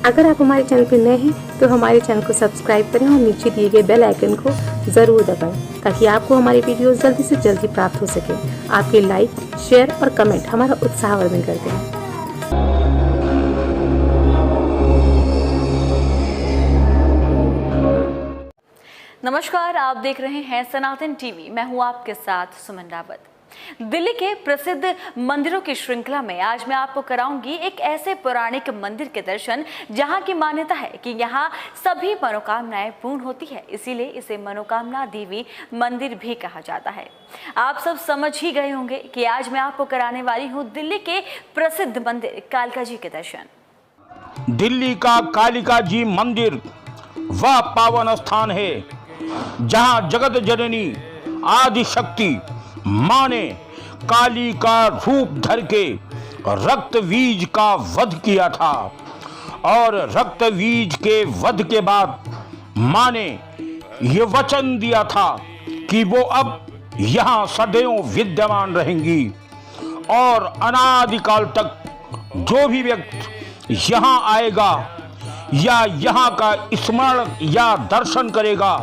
अगर आप हमारे चैनल पर नए हैं तो हमारे चैनल को सब्सक्राइब करें और नीचे दिए गए बेल आइकन को ज़रूर दबाएं ताकि आपको हमारी वीडियोस जल्दी से जल्दी प्राप्त हो सके। आपके लाइक, शेयर और कमेंट हमारा उत्साहवर्धन करते हैं। नमस्कार, आप देख रहे हैं सनातन टीवी। मैं हूं आपके साथ सुमन रावत। दिल्ली के प्रसिद्ध मंदिरों की श्रृंखला में आज मैं आपको कराऊंगी एक ऐसे पौराणिक मंदिर के दर्शन जहां की मान्यता है कि यहां सभी मनोकामनाएं पूर्ण होती है, इसीलिए इसे मनोकामना देवी मंदिर भी कहा जाता है। आप सब समझ ही गए होंगे कि आज मैं आपको कराने वाली हूं दिल्ली के प्रसिद्ध मंदिर कालिका जी के दर्शन। दिल्ली का कालिका जी मंदिर वह पावन स्थान है जहां जगत जननी आदि शक्ति मां ने काली का रूप धर के रक्त बीज का वध किया था और रक्त बीज के वध के बाद मां ने ये वचन दिया था कि वो अब यहाँ सदैव विद्यमान रहेंगी और अनादिकाल तक जो भी व्यक्ति यहाँ आएगा या यहाँ का स्मरण या दर्शन करेगा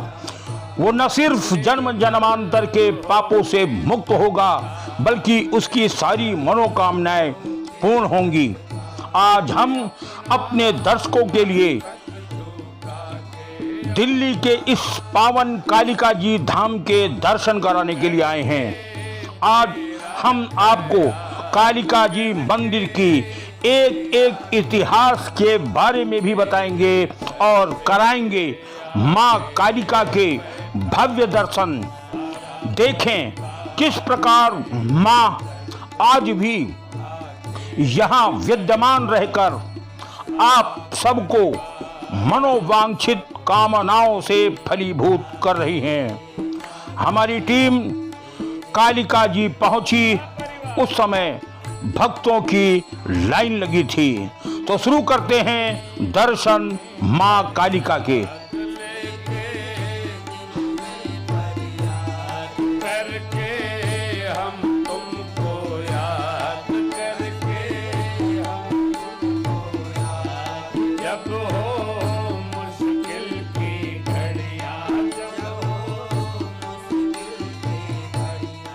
वो न सिर्फ जन्म जन्मांतर के पापों से मुक्त होगा बल्कि उसकी सारी मनोकामनाएं पूर्ण होंगी। आज हम अपने दर्शकों के लिए दिल्ली के इस पावन कालिका जी धाम के दर्शन कराने के लिए आए हैं। आज हम आपको कालिका जी मंदिर की एक एक इतिहास के बारे में भी बताएंगे और कराएंगे मां कालिका के भव्य दर्शन। देखें किस प्रकार मां आज भी यहाँ विद्यमान रहकर आप सबको मनोवांछित कामनाओं से फलीभूत कर रही हैं। हमारी टीम कालिका जी पहुंची, उस समय भक्तों की लाइन लगी थी। तो शुरू करते हैं दर्शन मां कालिका के।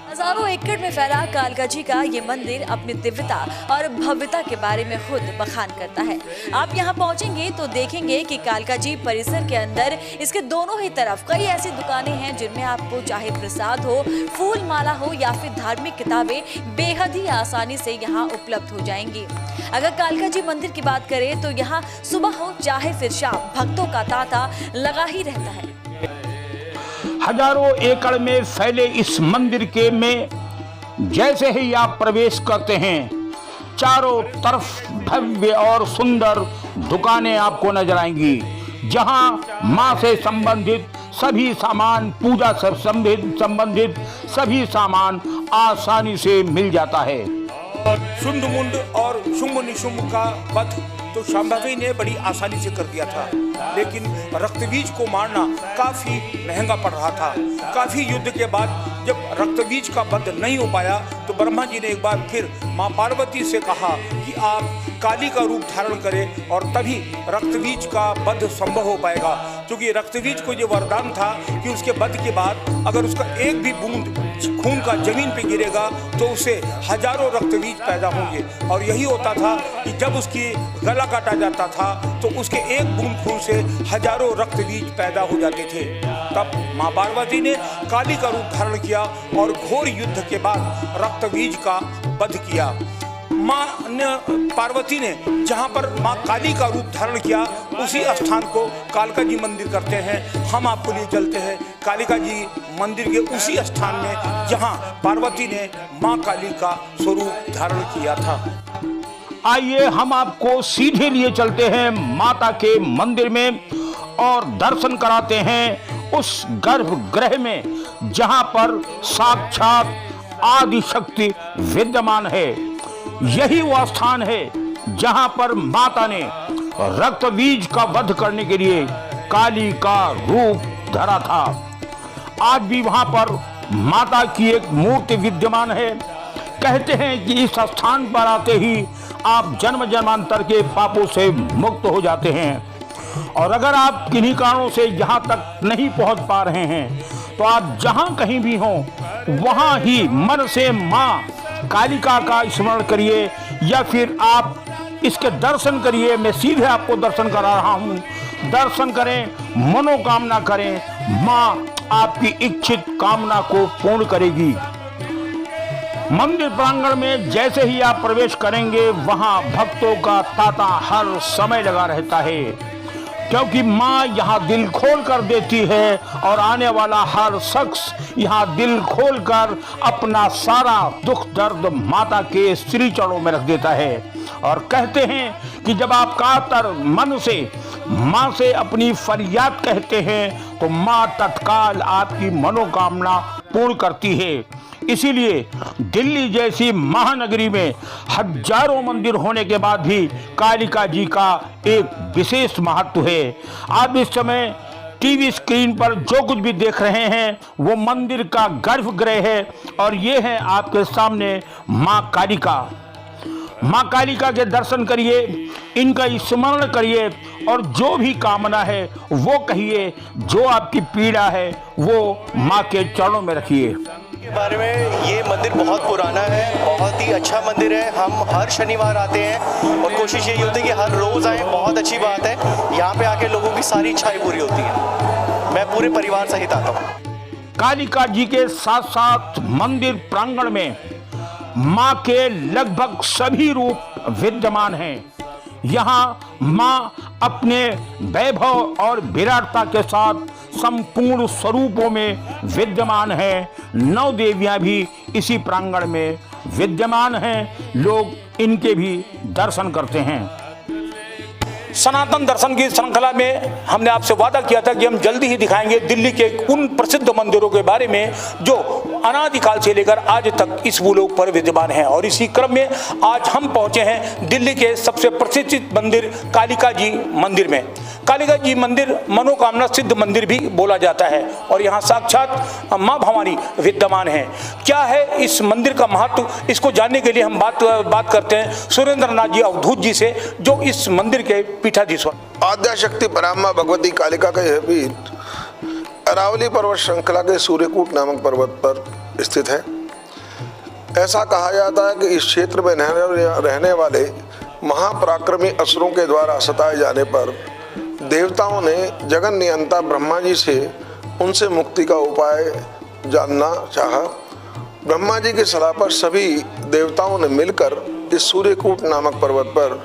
हजारों एकड़ में फैला कालिका जी का ये मंदिर अपनी दिव्यता और भव्यता के बारे में खुद बखान करता है। आप यहाँ पहुँचेंगे तो देखेंगे कि कालिका जी परिसर के अंदर इसके दोनों ही तरफ कई ऐसी दुकानें हैं जिनमें आपको चाहे प्रसाद हो, फूल माला हो या फिर धार्मिक किताबें बेहद ही आसानी से यहाँ उपलब्ध हो जाएंगी। अगर कालिका जी मंदिर की बात करें तो यहाँ सुबह हो चाहे फिर शाम भक्तों का तांता लगा ही रहता है। हजारों एकड़ में फैले इस मंदिर के में जैसे ही आप प्रवेश करते हैं चारों तरफ भव्य और सुंदर दुकानें आपको नजर आएंगी जहां मां से संबंधित सभी सामान, पूजा से संबंधित सभी सामान आसानी से मिल जाता है। शुंड मुंड और शुंभ निशुंभ का वध तो शांभवी ने बड़ी आसानी से कर दिया था, लेकिन रक्तबीज को मारना काफी महंगा पड़ रहा था। काफी युद्ध के बाद जब रक्तबीज का वध नहीं हो पाया तो ब्रह्मा जी ने एक बार फिर मां पार्वती से कहा कि आप काली का रूप धारण करें और तभी रक्तबीज का वध संभव हो पाएगा, क्योंकि रक्तबीज को ये वरदान था कि उसके वध के बाद अगर उसका एक भी बूंद खून का जमीन पे गिरेगा तो उसे हजारों रक्तबीज पैदा होंगे। और यही होता था कि जब उसकी गला काटा जाता था तो उसके एक बूंद खून से हजारों रक्तबीज पैदा हो जाते थे। तब मां पार्वती ने काली का रूप धारण किया और घोर युद्ध के बाद रक्तबीज का वध किया। मां पार्वती ने जहां पर मां काली का रूप धारण किया उसी स्थान को कालिका जी मंदिर करते हैं। हम आपको लिए चलते हैं कालिका जी मंदिर के उसी स्थान में जहां पार्वती ने मां काली का स्वरूप धारण किया था। आइए हम आपको सीधे लिए चलते हैं माता के मंदिर में और दर्शन कराते हैं उस गर्भगृह में जहां पर साक्षात आदि शक्ति विद्यमान है। यही वह स्थान है जहां पर माता ने रक्त बीज का वध करने के लिए काली का रूप धरा था। आज भी वहां पर माता की एक मूर्ति विद्यमान है। कहते हैं कि इस स्थान पर आते ही आप जन्म जन्मांतर के पापों से मुक्त हो जाते हैं। और अगर आप किन्हीं कारणों से यहाँ तक नहीं पहुँच पा रहे हैं तो आप जहाँ कहीं भी हों वहाँ ही मन से माँ कालिका का स्मरण करिए, या फिर आप इसके दर्शन करिए। मैं सीधे आपको दर्शन करा रहा हूँ, दर्शन करें, मनोकामना करें, माँ आपकी इच्छित कामना को पूर्ण करेगी। मंदिर प्रांगण में जैसे ही आप प्रवेश करेंगे वहां भक्तों का तांता हर समय लगा रहता है, क्योंकि माँ यहाँ दिल खोल कर देती है और आने वाला हर शख्स यहाँ दिल खोल कर अपना सारा दुख दर्द माता के श्री चरणों में रख देता है। और कहते हैं कि जब आप कातर मन से माँ से अपनी फरियाद कहते हैं तो माँ तत्काल आपकी मनोकामना पूर्ण करती है। इसीलिए दिल्ली जैसी महानगरी में हजारों मंदिर होने के बाद भी कालिका जी का एक विशेष महत्व है। आप इस समय टीवी स्क्रीन पर जो कुछ भी देख रहे हैं वो मंदिर का गर्भगृह है, और ये है आपके सामने माँ कालिका। माँ कालिका के दर्शन करिए, इनका स्मरण करिए और जो भी कामना है वो कहिए, जो आपकी पीड़ा है वो माँ के चरणों में रखिए। के बारे में ये मंदिर बहुत पुराना है, बहुत ही अच्छा मंदिर है। हम हर शनिवार आते हैं और कोशिश यही होती है कि हर रोज़ आएँ। बहुत अच्छी बात है, यहाँ पे आके लोगों की सारी इच्छाएं पूरी होती हैं। मैं पूरे परिवार सहित आता हूँ। कालिका जी के साथ साथ मंदिर प्रांगण में माँ के लगभग सभी रूप विद्यमान हैं। यहाँ माँ अपने वैभव और विराटता के साथ संपूर्ण स्वरूपों में विद्यमान है। 9 देवियाँ भी इसी प्रांगण में विद्यमान हैं। लोग इनके भी दर्शन करते हैं। सनातन दर्शन की श्रृंखला में हमने आपसे वादा किया था कि हम जल्दी ही दिखाएंगे दिल्ली के उन प्रसिद्ध मंदिरों के बारे में जो अनादिकाल से लेकर आज तक इस भूलोक पर विद्यमान हैं। और इसी क्रम में आज हम पहुंचे हैं दिल्ली के सबसे प्रसिद्ध मंदिर कालिका जी मंदिर में। कालिका जी मंदिर मनोकामना सिद्ध मंदिर भी बोला जाता है और यहाँ साक्षात माँ भवानी विद्यमान है। क्या है इस मंदिर का महत्व, इसको जानने के लिए हम बात करते हैं सुरेंद्र नाथ जी अवधूत जी से, जो इस मंदिर के पीठाधीश्वर। आद्याशक्ति पराम्मा भगवती कालिका का यह पीठ अरावली पर्वत श्रृंखला के सूर्यकूट नामक पर्वत पर स्थित है। ऐसा कहा जाता है कि इस क्षेत्र में रहने वाले महापराक्रमी असुरों के द्वारा सताए जाने पर देवताओं ने जगन नियंता ब्रह्मा जी से उनसे मुक्ति का उपाय जानना चाहा। ब्रह्मा जी की सलाह पर सभी देवताओं ने मिलकर इस सूर्यकूट नामक पर्वत पर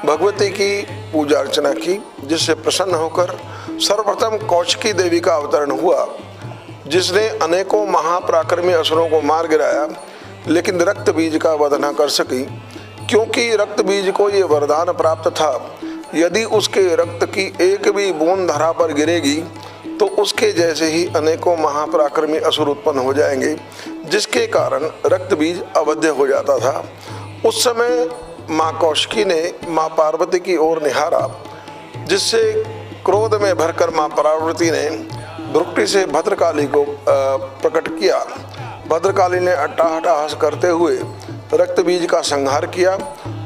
भगवती की पूजा अर्चना की, जिससे प्रसन्न होकर सर्वप्रथम कौशिकी देवी का अवतरण हुआ, जिसने अनेकों महापराक्रमी असुरों को मार गिराया, लेकिन रक्त बीज का वध न कर सकी, क्योंकि रक्त बीज को ये वरदान प्राप्त था, यदि उसके रक्त की एक भी बूंद धरा पर गिरेगी तो उसके जैसे ही अनेकों महापराक्रमी असुर उत्पन्न हो जाएंगे, जिसके कारण रक्त बीज अवध्य हो जाता था। उस समय माँ कौशिकी ने माँ पार्वती की ओर निहारा, जिससे क्रोध में भरकर माँ पार्वती ने भ्रुकुटी से भद्रकाली को प्रकट किया। भद्रकाली ने अट्टहास करते हुए रक्त बीज का संहार किया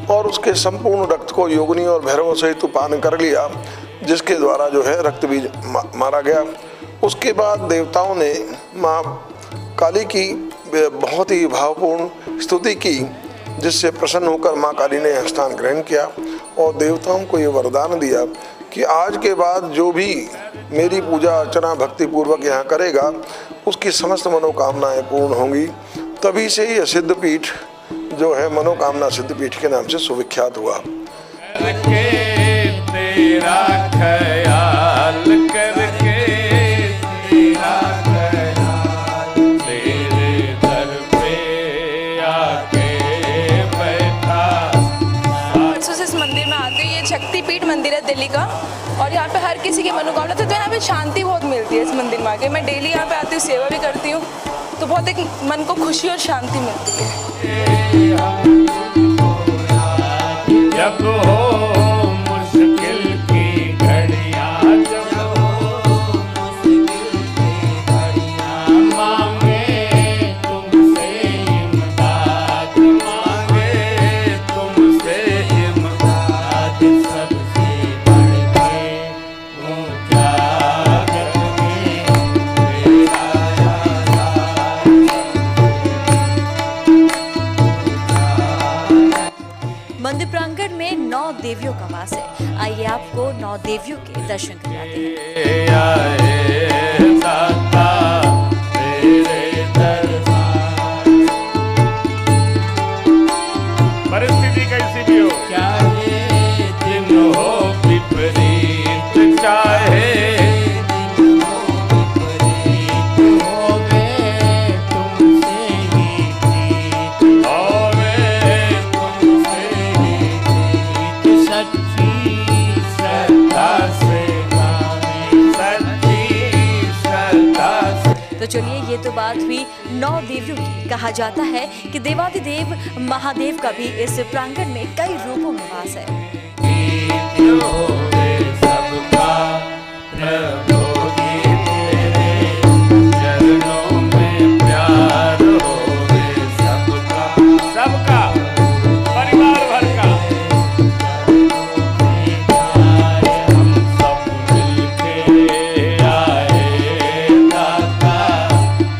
और उसके संपूर्ण रक्त को योगिनी और भैरवों सहित पान कर लिया, जिसके द्वारा जो है रक्त बीज मारा गया। उसके बाद देवताओं ने माँ काली की बहुत ही भावपूर्ण स्तुति की, जिससे प्रसन्न होकर माँ काली ने स्थान ग्रहण किया और देवताओं को ये वरदान दिया कि आज के बाद जो भी मेरी पूजा अर्चना भक्ति पूर्वक यहाँ करेगा उसकी समस्त मनोकामनाएं पूर्ण होंगी। तभी से ही सिद्ध पीठ जो है मनोकामना सिद्ध पीठ के नाम से सुविख्यात हुआ। तेरा ख्याल करके तेरा ख्याल तेरे दर पे आके बैठा। परसों से इस मंदिर में आते हैं। ये शक्तिपीठ मंदिर है दिल्ली का और यहाँ पे हर किसी की मनोकामना तो यहाँ पे शांति बहुत मिलती है इस मंदिर में आके। मैं डेली यहाँ पे आती हूँ, सेवा भी करती हूँ, तो बहुत एक मन को खुशी और शांति मिलती है। जब हो मुश्किल की घड़ियां, जब हो मुश्किल की घड़ियां, मांगे तुमसे इमदाद निवास है। आइए आपको 9 देवियों के दर्शन कराते हैं। परिस्थिति कैसी भी हो, चाहे दिन हो विपरीत, चाहे दिन हो विपरीत, होवे तुमसे ही जीत, होवे तुमसे ही जीत, सच्ची श्रद्धा से गावे, सच्ची श्रद्धा से। तो चलिए, ये तो बात हुई 9 देवियों की। कहा जाता है कि देवाधिदेव महादेव का भी इस प्रांगण में कई रूपों में वास है। सबका प्रभु जी तेरे चरणों में प्यार होवे, सबका सबका परिवार भर का हम सब मिलके आए दाता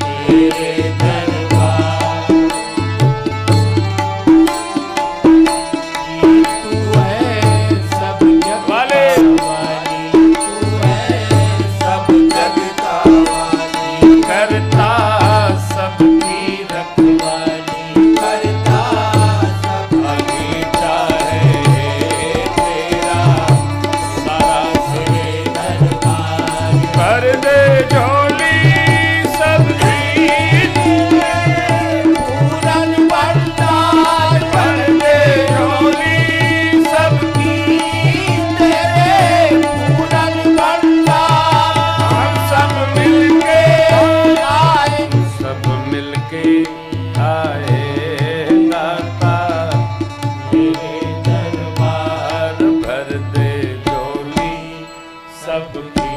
तेरे दरबार। तू है सब जग वाले, तू है सब जग का वाली, करता सबकी रखवाली, करता सबकी चाहे तेरा सारा से दरबार। कर दे झोली सबकी पूरन भंडार, कर दे झोली सबकी तेरे पूरन भंडार। हम सब मिलके आए, सब मिलके आए दाता तेरे दरबार। भर दे झोली सबकी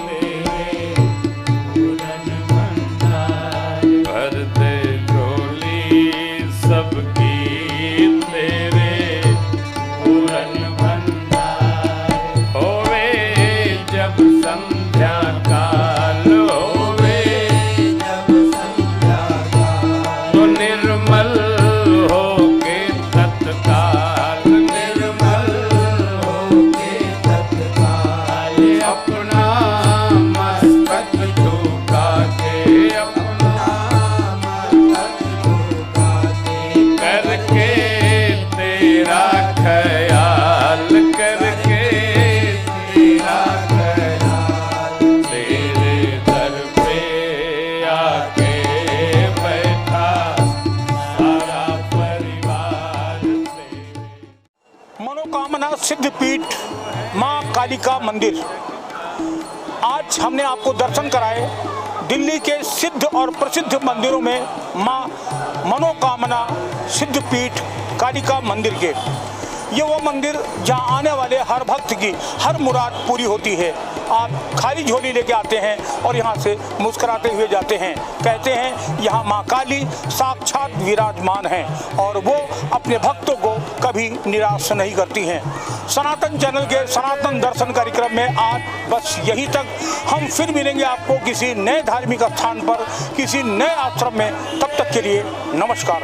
तेरे पूरन भंडार, भर दे झोली सबकी तेरे पूरन भंडार। होवे जब संध्या काल, होवे जब संध्या काल, तो निर्मल होके तत्काल, निर्मल होके तत्काल, अपना मस्तक झुका के, अपना मस्तक झुका के, करके तेरा ख्याल, करके तेरा ख्याल, तेरे दर पे आके बैठा सारा परिवार तेरे। मनोकामना सिद्धपीठ माँ कालिका मंदिर। आज हमने आपको दर्शन कराए दिल्ली के सिद्ध और प्रसिद्ध मंदिरों में माँ मनोकामना सिद्धपीठ कालिका मंदिर के। ये वो मंदिर जहाँ आने वाले हर भक्त की हर मुराद पूरी होती है। आप खाली झोली लेके आते हैं और यहाँ से मुस्कुराते हुए जाते हैं। कहते हैं यहाँ माँ काली साक्षात विराजमान हैं और वो अपने भक्तों को कभी निराश नहीं करती हैं। सनातन चैनल के सनातन दर्शन कार्यक्रम में आज बस यहीं तक। हम फिर मिलेंगे आपको किसी नए धार्मिक स्थान पर, किसी नए आश्रम में। तब तक के लिए नमस्कार।